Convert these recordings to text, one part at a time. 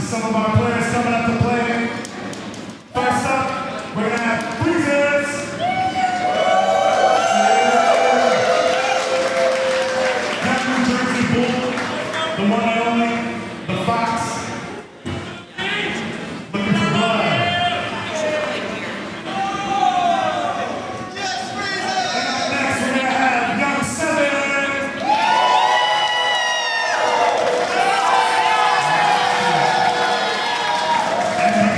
some of our players coming up to play. First up, we're going to have Freezus. That New Jersey Bull, the one and only, the Fox. Looking for blood. Next, we're going to have Young Seven.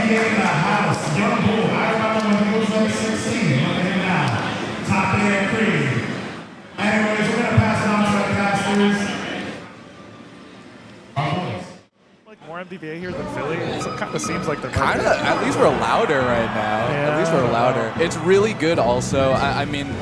In the house, Young Bull. I remember when he was only 16. Look at him now. Top of their creed. Anyways, we're going to pass it on to our casters. Our boys. Like more MDVA here than Philly. It kind of seems like they're Kind of. At least we're louder right now. Yeah. At least we're louder. It's really good also. I mean,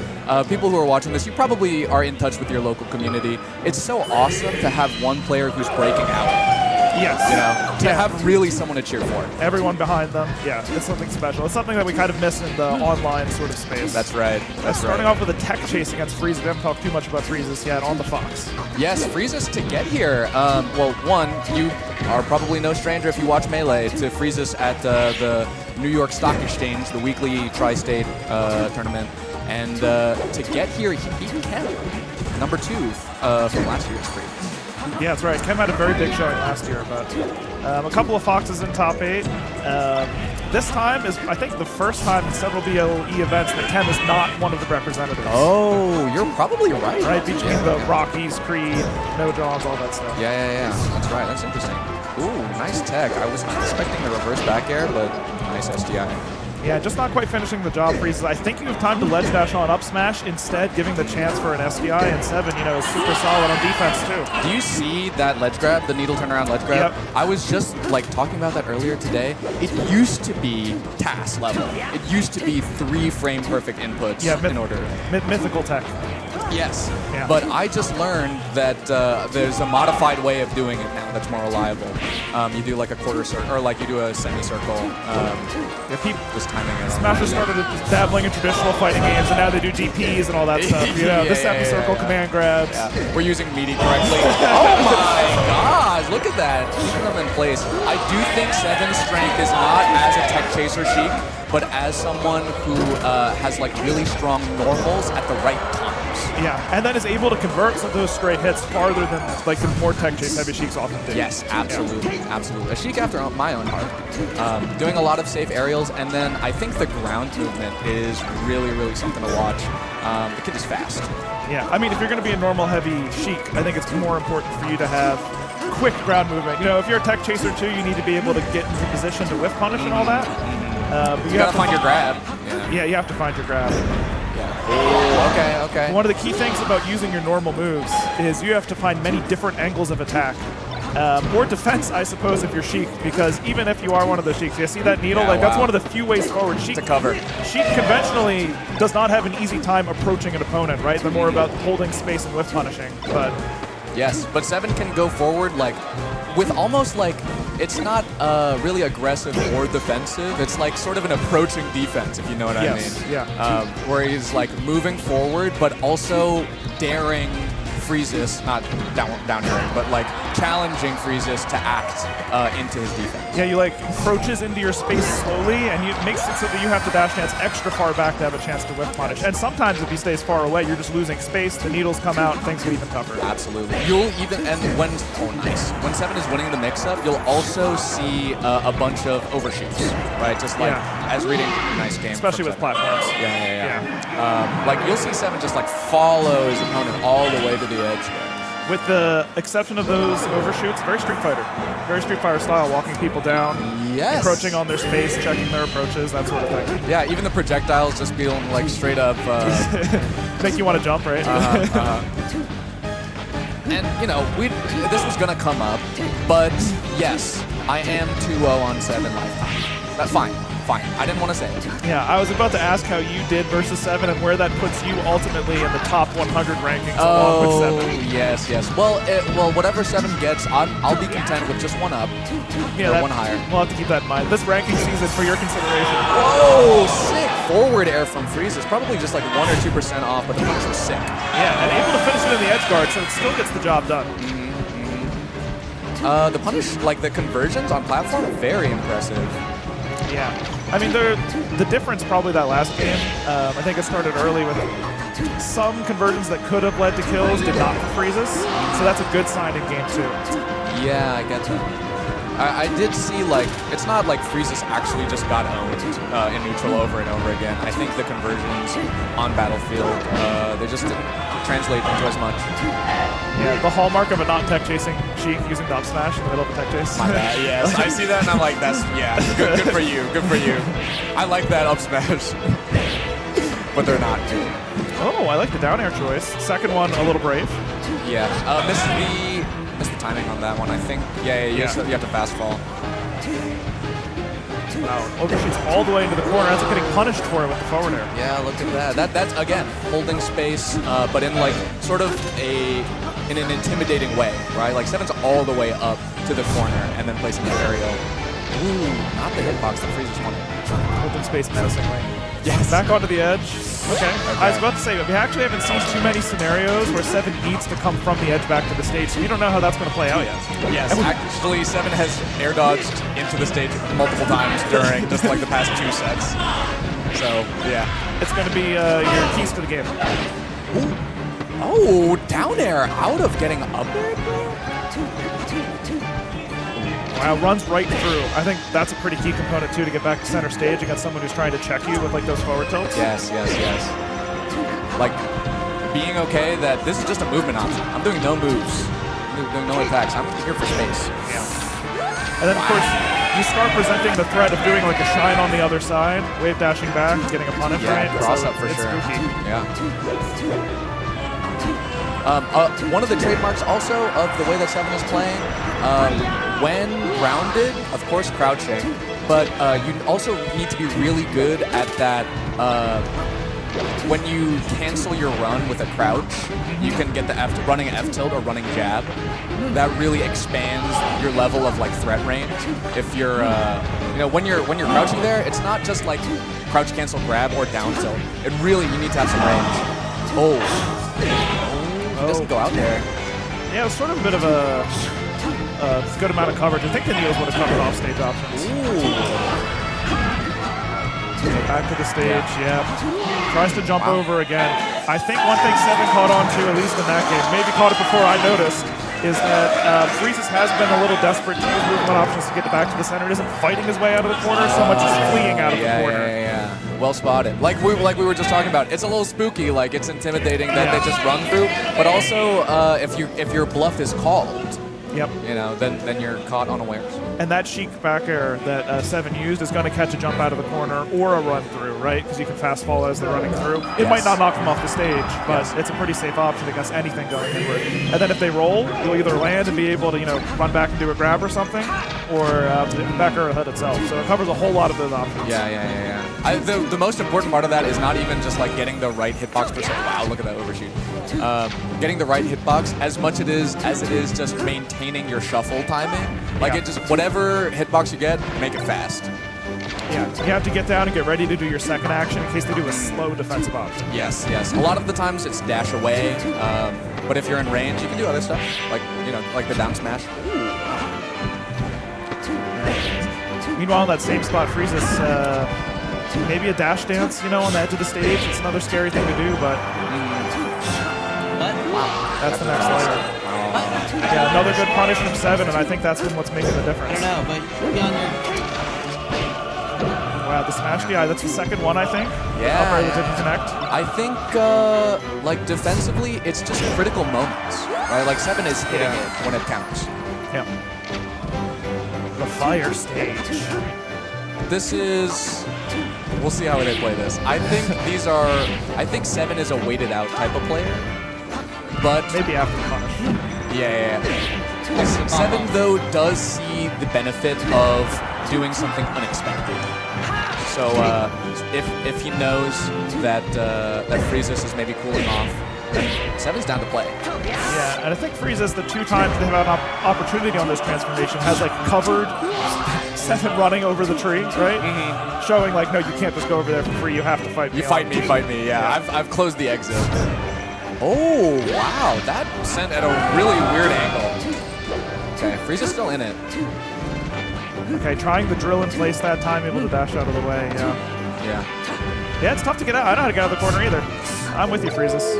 people who are watching this, you probably are in touch with your local community. It's so awesome to have one player who's breaking out. Yes. You know, to have really someone to cheer for. Everyone behind them. Yeah, it's something special. It's something that we kind of miss in the online sort of space. That's right. That's Starting right. off with a tech chase against Freezus. We haven't talked too much about Freezus yet on the Fox. Yes, Freezus to get here. Well, one, you are probably no stranger if you watch Melee to Freezus at the New York Stock Exchange, the weekly tri-state tournament. And to get here, he beat Ken, number 2 from last year's Freezus. Yeah, that's right. Kem had a very big showing last year, but a couple of Foxes in top 8. This time is, I think, the first time in several BLE events that Kem is not one of the representatives. Oh, you're probably right. Right, between the Rockies, Creed, No Johns, all that stuff. Yeah. That's right. That's interesting. Ooh, nice tech. I was not expecting the reverse back air, but nice SDI. Yeah, just not quite finishing the job, Freezus. I think you have time to ledge dash on up smash, instead giving the chance for an SDI, and 7, you know, is super solid on defense too. Do you see that ledge grab, the needle turnaround ledge grab? Yep. I was just like talking about that earlier today. It used to be TAS level. It used to be 3 frame perfect inputs in order. Mythical tech. Yes, Yeah. but I just learned that there's a modified way of doing it now that's more reliable. You do like a quarter circle, or like you do a semicircle. Just timing it. Smashers started dabbling in traditional fighting games, and now they do DPs and all that stuff. You know, the semicircle command grabs. Yeah. We're using meaty correctly. Oh my God! Look at that. Keeping them in place. I do think 7's strength is not as a tech chaser Sheik, but as someone who has like really strong normals at the right times. Yeah, and then is able to convert some of those straight hits farther than like the more tech chase heavy Sheiks often do. Yes, absolutely, absolutely. A Sheik after my own heart. Doing a lot of safe aerials, and then I think the ground movement is really, really something to watch. The kid is fast. Yeah, I mean, if you're going to be a normal heavy Sheik, I think it's more important for you to have quick ground movement. You know, if you're a tech chaser too, you need to be able to get into position to whiff punish and all that. But You gotta find your grab. Yeah, you have to find your grab. Ooh, okay. One of the key things about using your normal moves is you have to find many different angles of attack. Or defense, I suppose, if you're Sheik, because even if you are one of the Sheiks, you see that needle? Yeah, like that's wow. one of the few ways forward. Sheik, To cover. Sheik conventionally does not have an easy time approaching an opponent, right? They're more about holding space and whiff punishing. But Yes, but 7 can go forward like with almost like, it's not really aggressive or defensive. It's like sort of an approaching defense, if you know what I mean. Yeah. Where he's like moving forward, but also daring Freezus, not down airing, but like challenging Freezus to act into his defense. Yeah, you like approaches into your space slowly, and it makes it so that you have to dash dance extra far back to have a chance to whiff punish. And sometimes if he stays far away, you're just losing space, the needles come out, and things get even tougher. Absolutely. You'll even, and when 7 is winning the mix-up, you'll also see a bunch of overshoots, right? Just like, as reading, nice game. Especially with platforms. Yeah. Like, you'll see 7 just like follow his opponent all the way to the edge there. With the exception of those overshoots, very Street Fighter. Very Street Fighter style, walking people down, Yes. encroaching on their space, checking their approaches, that sort of thing. Yeah, even the projectiles just feeling like straight up. Make you want to jump, right? And, you know, this was going to come up, but yes, I am 2-0 on 7 lifetime. That's fine. I didn't want to say it. Yeah, I was about to ask how you did versus 7 and where that puts you ultimately in the top 100 rankings along with 7. Yes. Well, whatever 7 gets, I'll be content with just 1 up, or 1 higher. We'll have to keep that in mind. This ranking season for your consideration. Whoa, sick forward air from Freezus. Probably just like 1 or 2% off, but the punish was sick. Yeah, and able to finish it in the edge guard, so it still gets the job done. The punish, like the conversions on platform, very impressive. Yeah. I mean, the difference probably that last game, I think it started early with some conversions that could have led to kills, did not for Freezus. So that's a good sign in game 2. Yeah, I get that. I did see, like, it's not like Freezus actually just got owned in neutral over and over again. I think the conversions on Battlefield, they just didn't translate into as much. Yeah, the hallmark of a not tech chasing Sheik using up smash in the middle of a tech chase. My bad, yes. I see that and I'm like, that's, yeah, good for you, good for you. I like that up smash. But they're not doing. Oh, I like the down air choice. Second one, a little brave. Yeah, missed the timing on that one, I think. Yeah, you have to fast fall. Wow, overshoots all the way into the corner, ends up getting punished for it with the forward air. Yeah, look at that. That's, again, holding space, but in, like, sort of in an intimidating way, right? Like, Seven's all the way up to the corner and then placing the aerial. Ooh, not the hitbox that Freezus wanted. Holding space menacingly. Yes. Back onto the edge. Okay. I was about to say, we actually haven't seen too many scenarios where Seven needs to come from the edge back to the stage, so we don't know how that's going to play out yet. Yes, actually, Seven has air dodged into the stage multiple times during just like the past 2 sets. So, yeah. It's going to be your keys to the game. Ooh. Oh, down air out of getting up there? Wow, runs right through. I think that's a pretty key component, too, to get back to center stage against someone who's trying to check you with, like, those forward tilts. Yes. Like, being okay that this is just a movement option. I'm doing no moves. I'm doing no attacks. I'm here for space. Yeah. And then, of course, you start presenting the threat of doing, like, a shine on the other side, wave dashing back, getting a punish, right? Cross so up for it's sure. Spooky. Yeah. One of the trademarks also of the way that Seven is playing, when grounded, of course, crouching, but you also need to be really good at that. When you cancel your run with a crouch, you can get the running F tilt or running jab. That really expands your level of like threat range. If you're, when you're crouching there, it's not just like crouch cancel grab or down tilt. It really you need to have some range. He doesn't go out there. Yeah, it was sort of a bit of a good amount of coverage. I think the Neos would have covered off stage options. Ooh. So back to the stage, yeah. Tries to jump over again. I think one thing Seven caught on to, at least in that game, maybe caught it before I noticed, is that Freezus has been a little desperate to use movement options to get back to the center. He isn't fighting his way out of the corner so much as fleeing out of the corner. Yeah. Well spotted. Like we were just talking about, it's a little spooky. Like it's intimidating that they just run through. But also, if your bluff is called, then you're caught unawares. And that Sheik back air that Seven used is going to catch a jump out of the corner or a run through, right? Because you can fast fall as they're running through. It might not knock them off the stage, but it's a pretty safe option against anything going inward. And then if they roll, you'll either land and be able to, run back and do a grab or something, or back air head itself. So it covers a whole lot of those options. Yeah. The most important part of that is not even just like getting the right hitbox per se. Wow, look at that overshoot. Getting the right hitbox as much as it is just maintaining your shuffle timing. Like it just whatever hitbox you get, make it fast. Yeah, you have to get down and get ready to do your second action in case they do a slow defensive option. Yes. A lot of the times it's dash away, but if you're in range, you can do other stuff like the down smash. Meanwhile, in that same spot, Freezus, maybe a dash dance, on the edge of the stage. It's another scary thing to do, but that's the next layer. Yeah, another good punish from Seven, and I think that's been what's making the difference. I don't know, but be on your... Wow, the smash DI, that's the second one, I think. Yeah. Up air that didn't connect. I think, defensively, it's just critical moments, right? Like, Seven is hitting it when it counts. Yeah. The fire stage. This is... We'll see how they play this. I think Seven is a weighted out type of player, but... Maybe after the punish. Yeah. Seven, though, does see the benefit of doing something unexpected. So if he knows that Freezus is maybe cooling off, then Seven's down to play. Yeah, and I think Freezus, the 2 times they've had an opportunity on this transformation, has covered Seven running over the tree, right? Mm-hmm. Showing no, you can't just go over there for free. You have to fight me. You fight me. Yeah, I've closed the exit. Oh, wow. That sent at a really weird angle. Okay, Freezus still in it. Okay, trying the drill in place that time, able to dash out of the way, yeah. Yeah. Yeah, it's tough to get out. I don't know how to get out of the corner either. I'm with you, Freezus.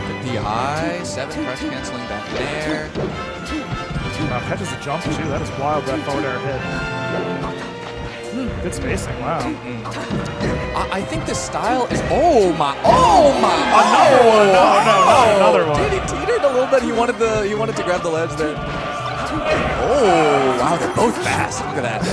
The DI, 7 crush canceling back there. Wow, catches a jump too. That is wild, that forward air hit. Good spacing, wow. I think this style is, oh my, Another one, no, another one. Dude, he teetered a little bit. He wanted to grab the ledge there. Oh, wow, they're both fast. Look at that.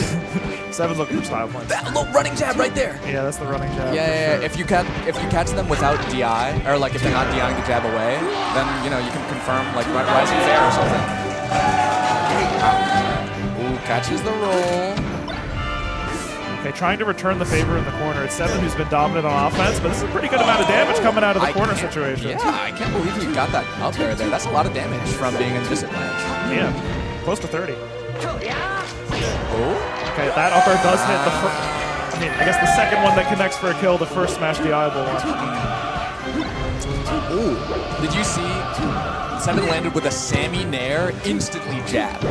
Seven's looking for style points. That little running jab right there. Yeah, that's the running jab. Yeah. Sure. If you catch them without DI, or like if they're not DIing the jab away, then you can confirm like rising fair or something. Wow. Ooh, catches the roll. Okay, trying to return the favor in the corner. It's Seven who's been dominant on offense, but this is a pretty good amount of damage coming out of the corner situation. Yeah, I can't believe he got that up there. That's a lot of damage from being in disadvantage. Yeah, close to 30. Oh. Okay, that upper does hit the first. I mean, I guess the second one that connects for a kill, the first smash DI-able one. Ooh. Did you see Seven landed with a Sammy Nair, instantly jabbed?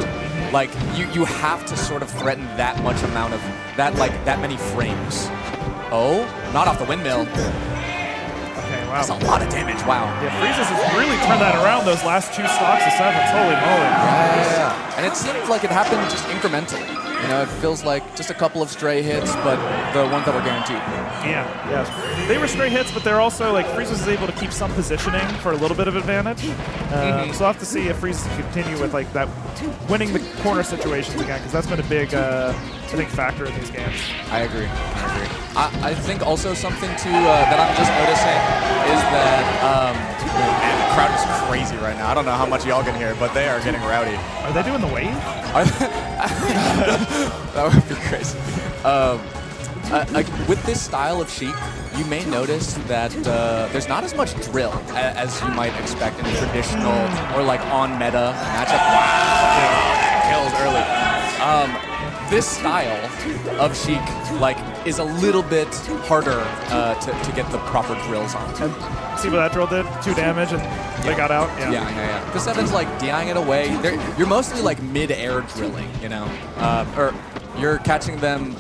Like, you have to sort of threaten that much amount of, that many frames. Oh, not off the windmill. Okay, wow. That's a lot of damage, wow. Yeah, Freezus has really turned that around those last 2 stocks of Sevens. Holy moly. Yeah. And it seems like it happened just incrementally. It feels like just a couple of stray hits, but the ones that were guaranteed. Yeah. They were stray hits, but they're also, like, Freezus is able to keep some positioning for a little bit of advantage. So I'll have to see if Freezus can continue with, like, that winning the corner situations again, because that's been a big, I think, factor in these games. I agree. I think also something, too, that I'm just noticing is that, man, the crowd is crazy right now. I don't know how much y'all can hear, but they are getting rowdy. Are they doing the wave? That would be crazy. With this style of Sheik, you may notice that there's not as much drill as you might expect in a traditional or like on meta matchup. Wow, kills early. This style of Sheik is a little bit harder to get the proper drills on. And see what that drill did? 2 damage and they got out? Yeah. The Seven's like DIing it away. You're mostly like mid-air drilling, or you're catching them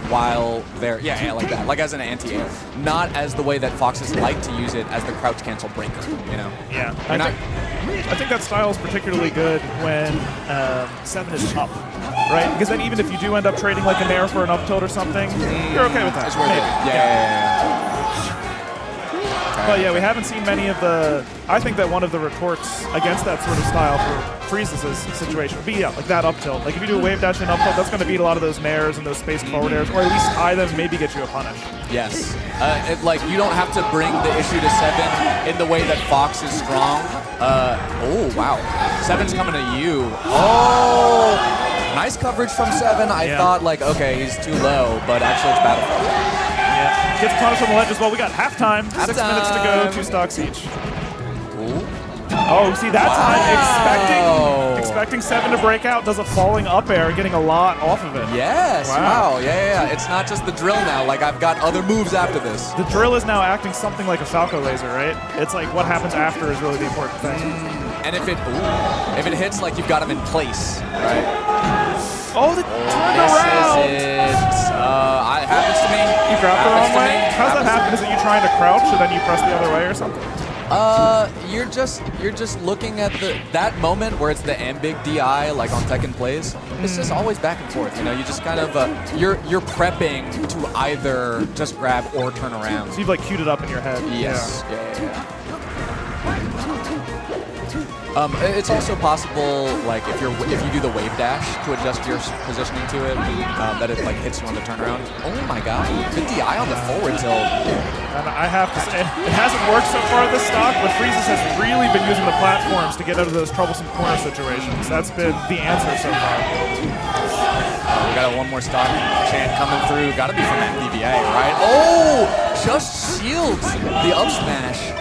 while they're, like that, like as an anti-air. Not as the way that Foxes like to use it as the crouch cancel breaker, Yeah. I think that style is particularly good when Seven is up, right? Because then even if you do end up trading like a Nair for an up tilt or something, you're okay with that. It's worth it. Yeah. But yeah, we haven't seen many of the. I think that one of the retorts against that sort of style for Freezus' situation would be like that up tilt. Like if you do a wave dash and up tilt, that's going to beat a lot of those Nairs and those spaced forward airs, or at least tie them, maybe get you a punish. Yes. You don't have to bring the issue to Seven in the way that Fox is strong. Oh, wow. Seven's coming to you. Oh, nice coverage from Seven. I thought, okay, he's too low, but actually it's Battlefield. Yeah. Gets punished on the ledge as well. We got halftime. 6 minutes to go, 2 stocks each. Ooh. Oh, see, that time expecting Seven to break out, does a falling up air, getting a lot off of it. Yes, wow. Yeah. It's not just the drill now, I've got other moves after this. The drill is now acting something like a Falco laser, right? It's like what happens after is really the important thing. And if it hits, you've got him in place, right? Oh, the turn around! It happens to me. You grab the wrong way? How's that happen? Is it you trying to crouch and then you press the other way or something? You're just looking at that moment where it's the ambig DI like on Tekken plays. It's just always back and forth. You just kind of you're prepping to either just grab or turn around. So you've queued it up in your head. Yes. Yeah. It's also possible, if you do the wave dash to adjust your positioning to it, that it hits you on the turnaround. Oh my god, good DI on the forward tilt. And I have to say, it hasn't worked so far this stock, but Freezus has really been using the platforms to get out of those troublesome corner situations. That's been the answer so far. We got one more stock chant coming through. Got to be from MBVA, right? Oh, just shields the up smash.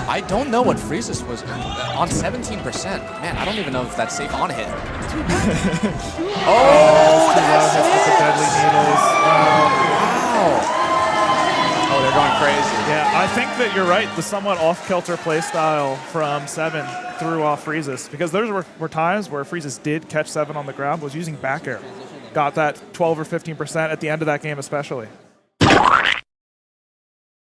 I don't know what Freezus was on 17%. Man, I don't even know if that's safe on hit. That's it! Wow. Oh, they're going crazy. Yeah, I think that you're right. The somewhat off-kilter play style from 7 threw off Freezus, because there were times where Freezus did catch 7 on the ground, was using back air. Got that 12 or 15% at the end of that game especially.